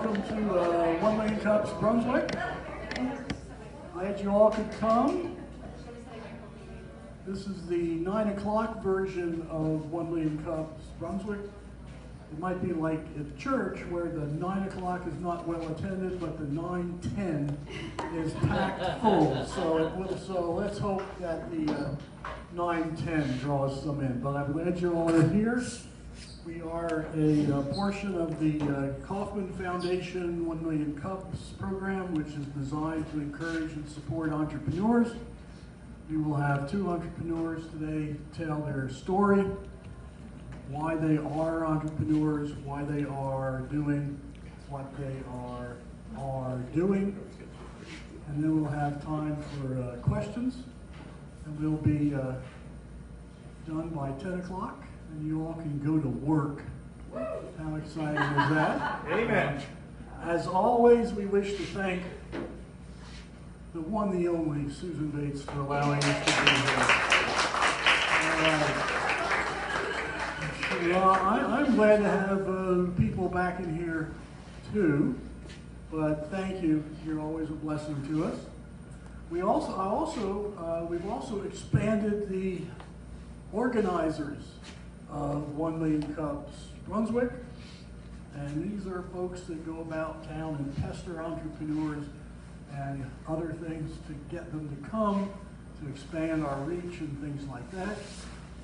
welcome to 1 Million Cups Brunswick. Glad you all could come. This is the 9 o'clock version of 1 Million Cups Brunswick. It might be like at church where the 9 o'clock is not well attended, but the 9:10 is packed full. So let's hope that the 9:10 draws some in. But I'm glad you all are here. We are a portion of the Kauffman Foundation 1 Million Cups program, which is designed to encourage and support entrepreneurs. We will have 2 entrepreneurs today tell their story, why they are entrepreneurs, why they are doing what they are doing. And then we'll have time for questions. And we'll be done by 10 o'clock. And you all can go to work. How exciting is that? Amen. As always, we wish to thank the one, the only Susan Bates for allowing us to be here. All right. I'm glad to have people back in here too. But thank you. You're always a blessing to us. We've also expanded the organizers of 1 Million Cups Brunswick, and these are folks that go about town and pester entrepreneurs and other things to get them to come, to expand our reach and things like that.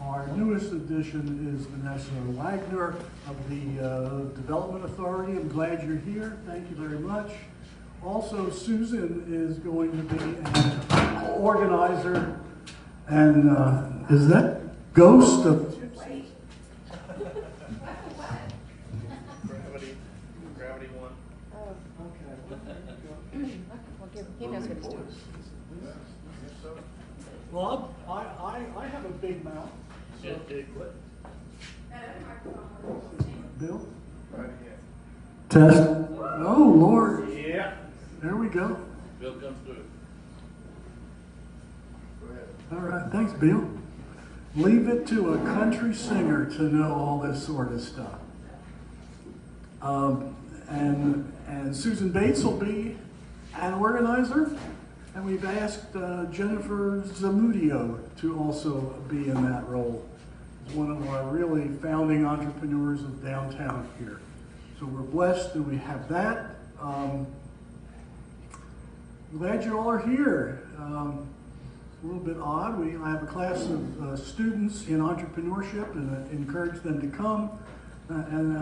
Our newest addition is Vanessa Wagner of the Development Authority. I'm glad you're here. Thank you very much. Also, Susan is going to be an organizer, and is that Ghost of Gravity 1. Oh. Okay. Well, he knows what he's doing. Well, I have a big mouth. So. Bill? Right here. Test. Oh, Lord. Yeah. There we go. Bill comes through. Go ahead. All right. Thanks, Bill. Leave it to a country singer to know all this sort of stuff. And Susan Bates will be an organizer, and we've asked Jennifer Zamudio to also be in that role. She's one of our really founding entrepreneurs of downtown here. So we're blessed that we have that. Glad you all are here. A little bit odd. I have a class of students in entrepreneurship and encourage them to come. And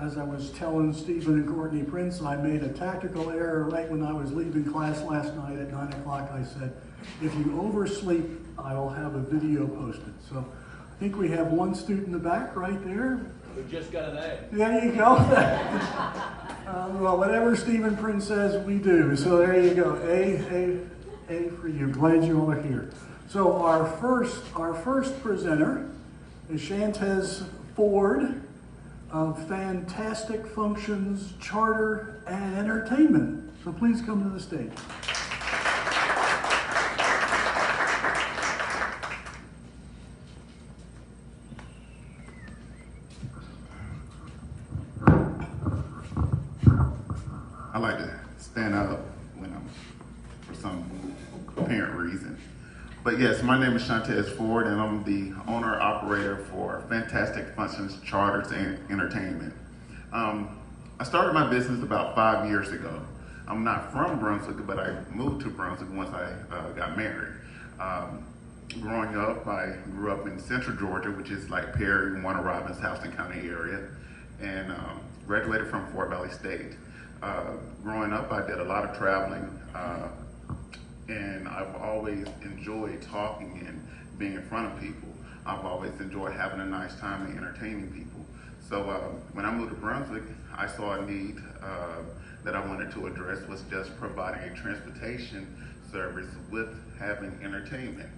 as I was telling Stephen and Courtney Prince, I made a tactical error right when I was leaving class last night at 9 o'clock. I said, if you oversleep, I will have a video posted. So I think we have one student in the back right there. We just got an A. There you go. Well, whatever Stephen Prince says, we do. So there you go. A for you. Glad you all are here. So our first presenter is Chantez Ford of Fantastic Functions, Charter, and Entertainment. So please come to the stage. I like to stand up when I'm, for some apparent reason. But yes, my name is Chantez Ford, and I'm the owner-operator for Fantastic Functions, Charters, and Entertainment. I started my business about 5 years ago. I'm not from Brunswick, but I moved to Brunswick once I got married. Growing up, I grew up in Central Georgia, which is like Perry, Warner Robins, Houston County area, and graduated from Fort Valley State. Growing up, I did a lot of traveling, and I've always enjoyed talking and being in front of people. I've always enjoyed having a nice time and entertaining people. So when I moved to Brunswick, I saw a need that I wanted to address, was just providing a transportation service with having entertainment,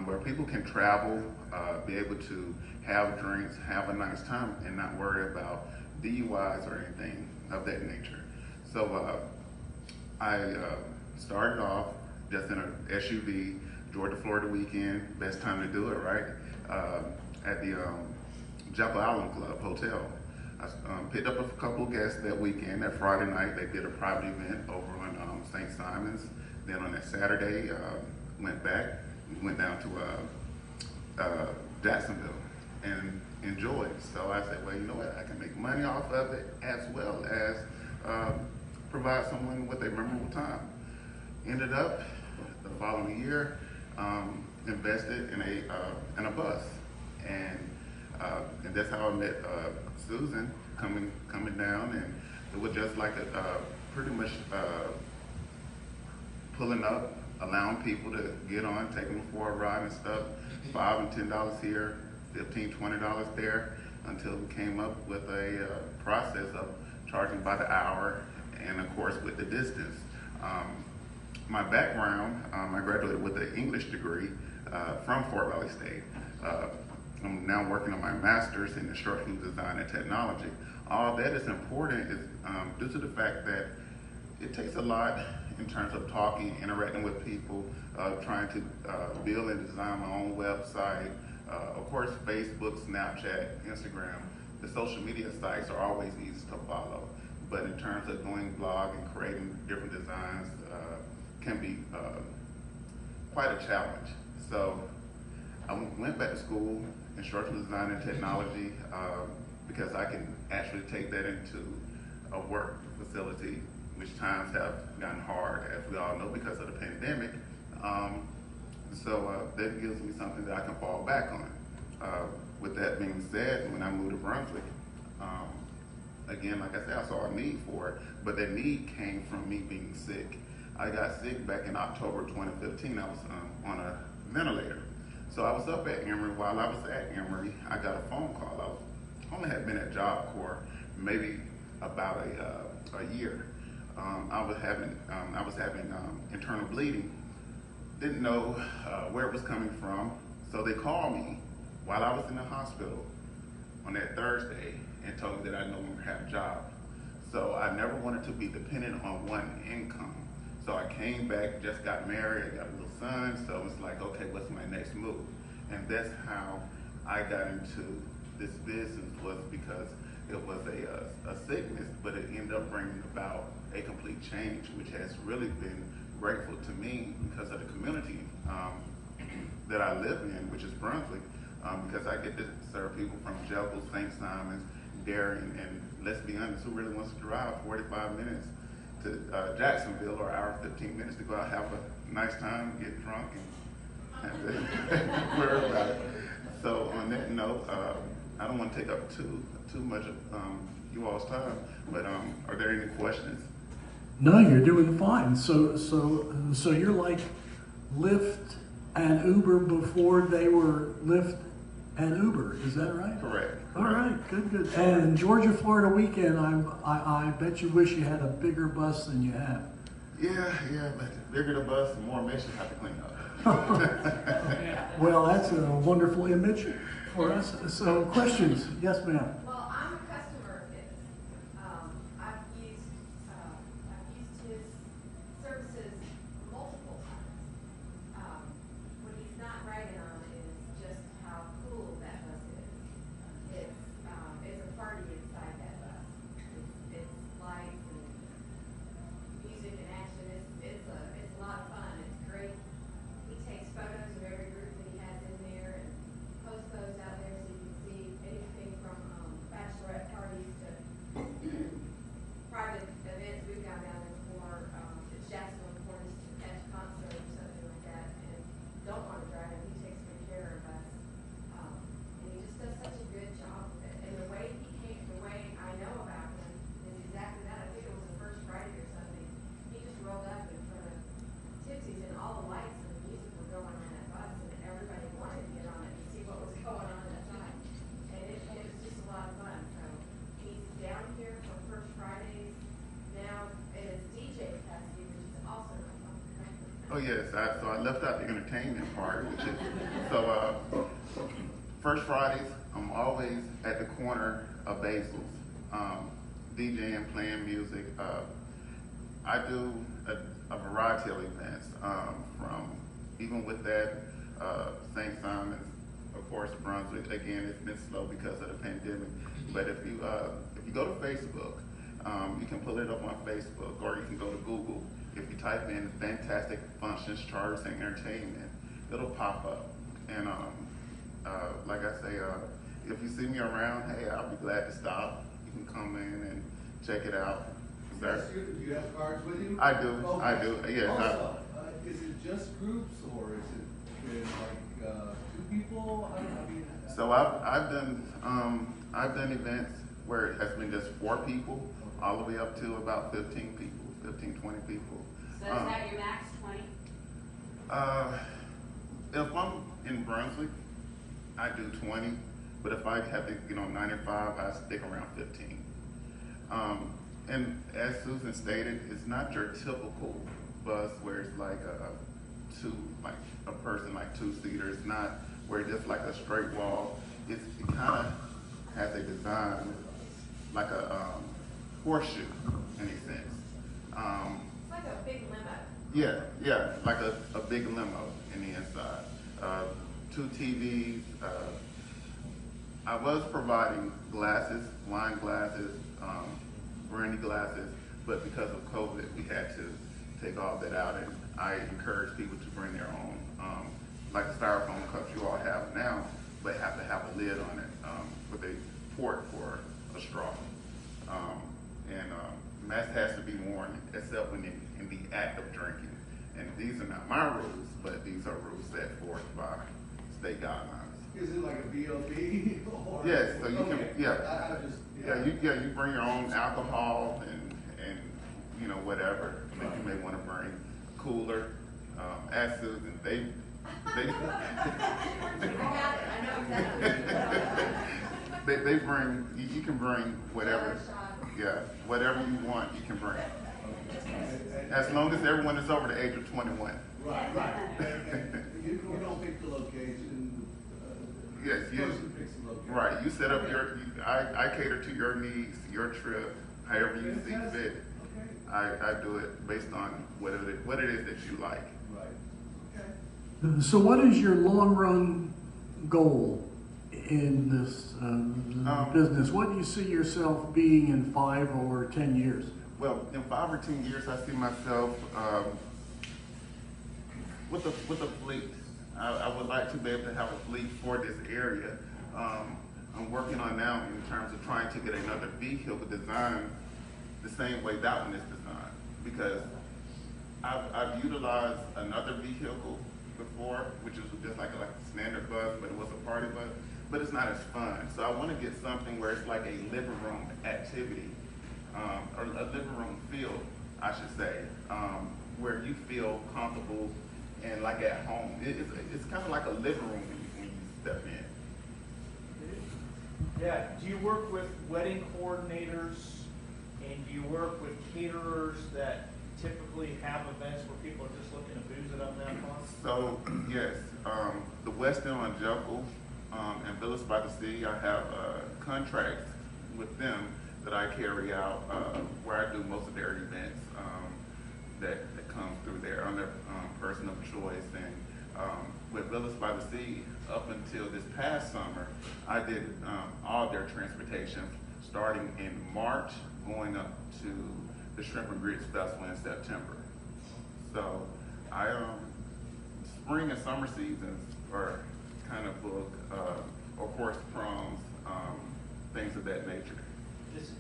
where people can travel, be able to have drinks, have a nice time, and not worry about DUIs or anything of that nature. So I started off just in an SUV, Georgia, Florida weekend, best time to do it, right? At the Jekyll Island Club Hotel. I picked up a couple of guests that weekend. That Friday night, they did a private event over on St. Simon's. Then on that Saturday, went down to Jacksonville and enjoyed. So I said, well, you know what? I can make money off of it as well as provide someone with a memorable time. Ended up the following year invested in a bus, and that's how I met Susan coming down, and it was just like pretty much pulling up, allowing people to get on, taking them for a ride and stuff. $5 and $10 here, $15, $20 there, until we came up with a process of charging by the hour, and of course with the distance. My background, I graduated with an English degree from Fort Valley State. I'm now working on my master's in instructional design and technology. All that is important is due to the fact that it takes a lot in terms of talking, interacting with people, trying to build and design my own website. Of course, Facebook, Snapchat, Instagram, the social media sites are always easy to follow. But in terms of doing blog and creating different designs, can be quite a challenge. So I went back to school, instructional design and technology, because I can actually take that into a work facility, which times have gotten hard, as we all know, because of the pandemic. So that gives me something that I can fall back on. With that being said, when I moved to Brunswick, again, like I said, I saw a need for it, but that need came from me being sick. I got sick back in October 2015. I was on a ventilator. So I was up at Emory. While I was at Emory, I got a phone call. I only had been at Job Corps maybe about a year. I was having internal bleeding. Didn't know where it was coming from. So they called me while I was in the hospital on that Thursday and told me that I no longer have a job. So I never wanted to be dependent on one income. So I came back, just got married, I got a little son, so it's like, okay, what's my next move? And that's how I got into this business, was because it was a sickness, but it ended up bringing about a complete change, which has really been grateful to me because of the community that I live in, which is Brunswick, because I get to serve people from Jekyll, St. Simon's, Darien, and let's be honest, who really wants to drive 45 minutes to Jacksonville, or an hour and 15 minutes to go out, have a nice time, get drunk, and worry about it. So on that note, I don't want to take up too much of you all's time, but are there any questions? No, you're doing fine. So you're like Lyft and Uber before they were Lyft and Uber. Is that right? Correct. All right, good. And Georgia, Florida weekend, I bet you wish you had a bigger bus than you have. Yeah, but the bigger the bus, the more mess you have to clean up. Well, that's a wonderful image for us. So questions? Yes, ma'am. Well, I'm a customer of his. I've used his services multiple times. What he's not writing on is just how cool that bus is. It's a party inside that bus. It's lights and music and action. It's a lot of fun. It's great. He takes photos of every group that he has in there and posts those out there so you can see anything from bachelorette parties to private events we've got down there for Jacksonville for us to catch a concert or something like that, and don't want to drive him. He takes good care of us, and he just does such a good job with it. And the way I know about him is exactly that. I think it was the first Friday or something. He just rolled up in front of Tipsy's, and all the lights and the music were going on that bus, and everybody wanted to get on it to see what was going on at that time. And it was just a lot of fun. So he's down here for First Fridays now as DJ capacity, which is also not fun. Oh yes, so I left out the entertainment part, which is, so First Fridays, I'm always at the corner of Basil's, DJing, playing music. I do a variety of events, from, even with that, St. Simon's, of course, Brunswick. Again, it's been slow because of the pandemic. But if you go to Facebook, you can pull it up on Facebook, or you can go to Google. If you type in Fantastic Functions, Charters, and Entertainment, it'll pop up. And like I say, if you see me around, hey, I'll be glad to stop. You can come in and check it out. Yes, do you have cards with you? I do. Okay. I do. Yes. Also, is it just groups, or is it like 2 people? I mean, So I've done events where it has been just 4 people, all the way up to about 15 people, 15, 20 people. So is that your max 20? If I'm in Brunswick, I do 20, but if I have to, 95, I stick around 15. And as Susan stated, it's not your typical bus where it's like a person, like 2-seater. It's not where it's just like a straight wall. It kind of has a design like a horseshoe in a sense. It's like a big limo. Yeah, like a big limo in the inside. 2 TVs. I was providing glasses, wine glasses, brandy glasses, but because of COVID, we had to take all that out, and I encourage people to bring their own, like the styrofoam cups you all have now, but have to have a lid on it with a port for a straw. Mask has to be worn except when in the act of drinking. And these are not my rules, but these are rules set forth by state guidelines. is it like a BOB? Or? Yes, so you can, Okay. yeah. I just, You bring your own alcohol and whatever that you may want to bring. Cooler, as Susan, they I got it, I know exactly. they bring, you can bring whatever, whatever you want, you can bring. As long as everyone is over the age of 21. Right. And you don't pick the location. Yes, The person picks the location. Right, you set up I cater to your needs, your trip, however you see Fantastic. fit. Okay. I do it based on what it is that you like. Right. Okay. So what is your long run goal in this business? What do you see yourself being in 5 or 10 years? Well, in 5 or 10 years, I see myself with a fleet. I would like to be able to have a fleet for this area. I'm working on now in terms of trying to get another vehicle designed the same way that one is designed, because I've utilized another vehicle before, which is just like a standard bus, but it was a party bus, but it's not as fun. So I want to get something where it's like a living room activity, or a living room feel, I should say, where you feel comfortable and like at home. It's kind of like a living room when you step in. Yeah, do you work with wedding coordinators, and do you work with caterers that typically have events where people are just looking to booze it up and have fun? So, yes, the West End on Jekyll and Village by the Sea, I have contracts with them that I carry out where I do most of their events that come through there on their person of choice. And with Village by the Sea, up until this past summer, I did all their transportation starting in March, going up to the Shrimp and Grits Festival in September. So spring and summer seasons are kind of booked, of course, proms, things of that nature.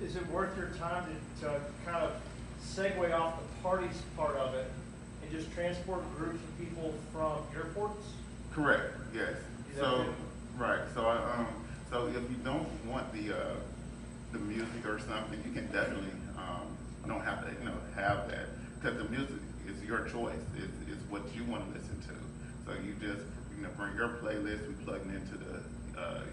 Is it worth your time to kind of segue off the parties part of it and just transport groups of people from airports? Correct. Yes. Is that So good? right. So if you don't want the music or something, you can definitely don't have to have that, because the music is your choice. It's what you want to listen to. So you just bring your playlist, we plug it into the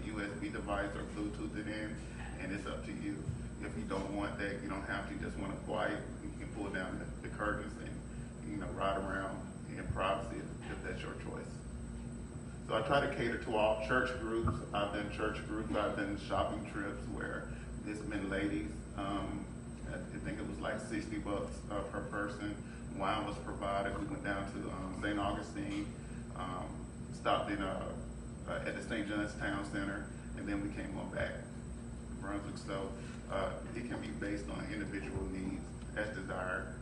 USB device or Bluetooth it in, and it's up to you. If you don't want that, you don't have to. You just want to quiet, you can pull down the curtains and ride around in privacy if that's your choice. So I try to cater to all church groups. I've done church groups. I've done shopping trips where it's been ladies. I think it was like $60 per person. Wine was provided. We went down to St. Augustine, stopped in at the St. John's Town Center, and then we came on back to Brunswick. So it can be based on individual needs as desired.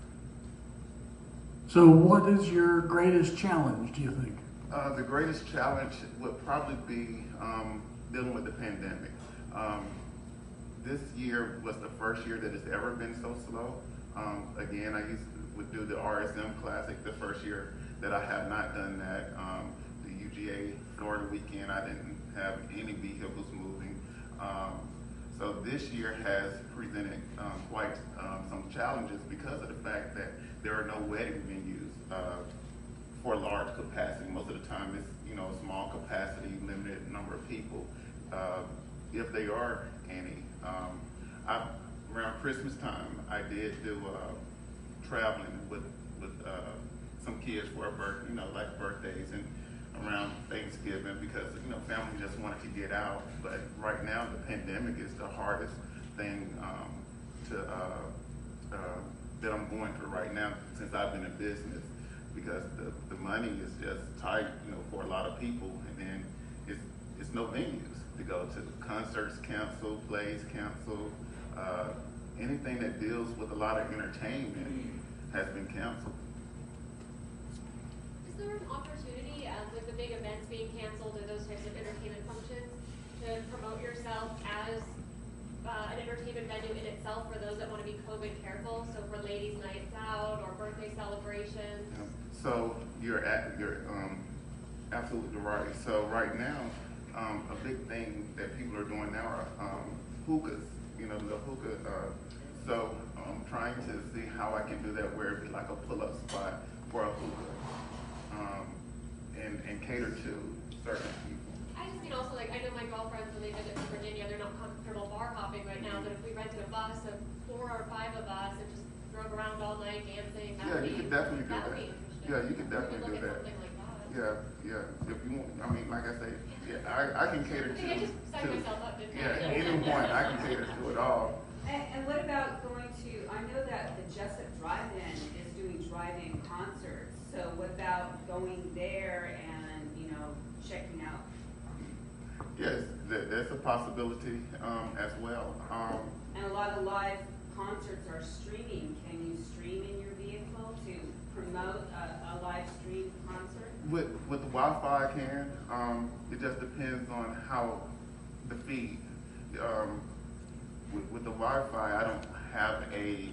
So what is your greatest challenge, do you think? The greatest challenge would probably be dealing with the pandemic. This year was the first year that it's ever been so slow. Again, would do the RSM Classic the first year that I have not done that. The UGA Florida weekend, I didn't have any vehicles moving. So this year has presented quite some challenges because of the fact that there are no wedding venues for large capacity. Most of the time it's, a small capacity, limited number of people. If they are any. Around Christmas time, I did do traveling with some kids for a like birthdays and around Thanksgiving because family just wanted to get out. But right now, the pandemic is the hardest thing that I'm going through right now since I've been in business because the money is just tight, for a lot of people, and then it's no venues to go to. Concerts canceled, plays canceled. Anything that deals with a lot of entertainment has been canceled. Is there an opportunity, with the big events being canceled or those types of entertainment functions, to promote yourself as an entertainment venue in itself for those that want to be COVID careful? So for ladies' nights out or birthday celebrations. Yeah. So you're absolutely right. So right now, a big thing that people are doing now are hookahs. The hookah. So I'm trying to see how I can do that where it'd be like a pull-up spot for a hookah, and cater to certain people. I just mean also, like, I know my girlfriends, when they visit from Virginia, they're not comfortable bar hopping right now, but if we rented a bus of 4 or 5 of us and just drove around all night dancing, that would You be, could definitely do that that. would be interesting. Yeah, you could definitely We do could that. look at something like that. Yeah. If you want, like I say, I can cater I think I just signed to myself up, didn't I? any point. I can cater to it all. And what about going to, I know that the Jessup Drive-In is doing drive-in concerts, so what about going there and, checking out? Yes, that's a possibility as well. And a lot of live concerts are streaming. Can you stream in your vehicle to promote a live stream concert? With the Wi-Fi, I can. It just depends on how the feed. With the Wi-Fi, I don't have a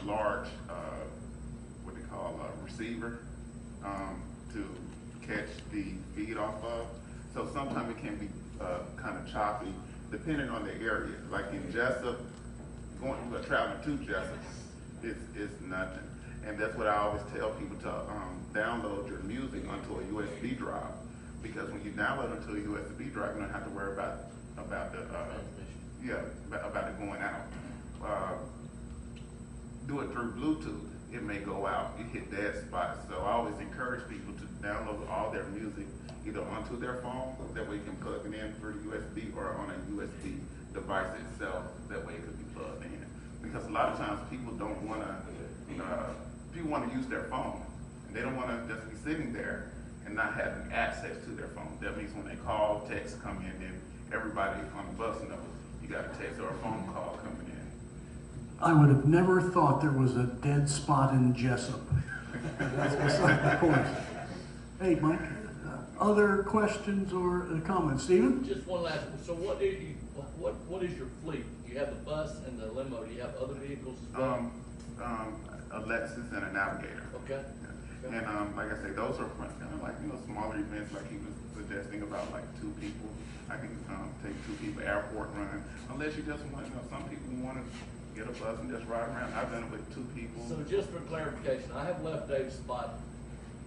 large what they call a receiver to catch the feed off of. So sometimes it can be kind of choppy, depending on the area. Like in Jessup, traveling to Jessup, it's nothing. And that's what I always tell people to download your music onto a USB drive, because when you download it onto a USB drive, you don't have to worry about it going out. Do it through Bluetooth, it may go out. You hit dead spots. So I always encourage people to download all their music either onto their phone, that way you can plug it in through USB, or on a USB device itself, that way it could be plugged in. Because a lot of times people don't want to, people want to use their phone, and they don't want to just be sitting there and not having access to their phone. That means when they call, text come in, then everybody on the bus knows you got a text or a phone call coming in. I would have never thought there was a dead spot in Jessup. That's beside the point. Hey, Mike, other questions or comments? Stephen? Just one last one. So what is your fleet? You have the bus and the limo. Do you have other vehicles as well? A Lexus and a Navigator. Okay. And like I say, those are kind of like, smaller events, like he was suggesting about like 2 people. I can take 2 people airport run, unless you just want, some people want to get a bus and just ride around. I've done it with 2 people. So just for clarification, I have left Dave's spot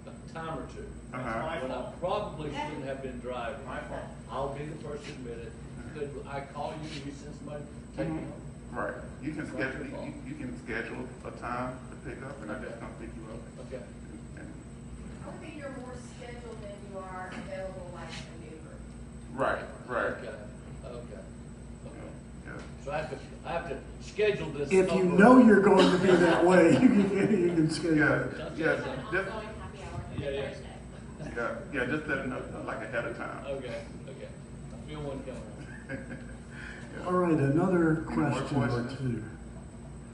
a time or 2. Uh-huh. When I probably shouldn't have been driving. My fault. I'll be the first to admit it. Could I call you and you send somebody to take me home? Right. You can Right. schedule. You can schedule a time to pick up, and I just come pick you up. Okay. And- I would think you're more scheduled than you are available like an Uber. Right. Okay. Yeah. So I have to schedule this. If you over- know you're going to be that way, you can schedule Yeah. it. We Yeah. have an Just, ongoing happy hour every Yeah. Thursday. just let it know like ahead of time. Okay. I feel one coming. All right, another Any more question or questions? two.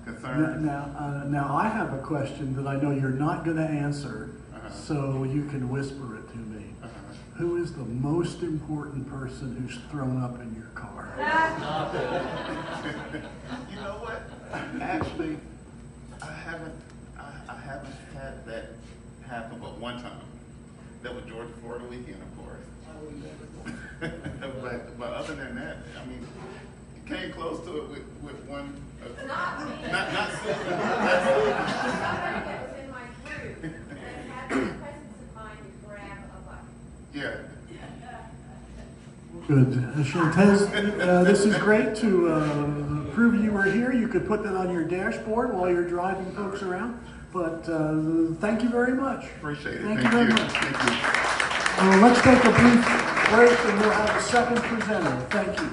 Concerns? Now I have a question that I know you're not going to answer, so you can whisper it to me. Who is the most important person who's thrown up in your car? You know what? Actually, I haven't had that happen but one time. That was Georgia Florida weekend, of course. but other than that, I mean, you came close to it with one. Not me. Not Somebody that was in my group that had the presence of mind to grab a bucket. Yeah. Good. Chantez, this is great to prove you were here. You could put that on your dashboard while you're driving folks around. But thank you very much. Appreciate it. Thank you very much. Thank you. Let's take a brief break and we'll have a second presenter. Thank you.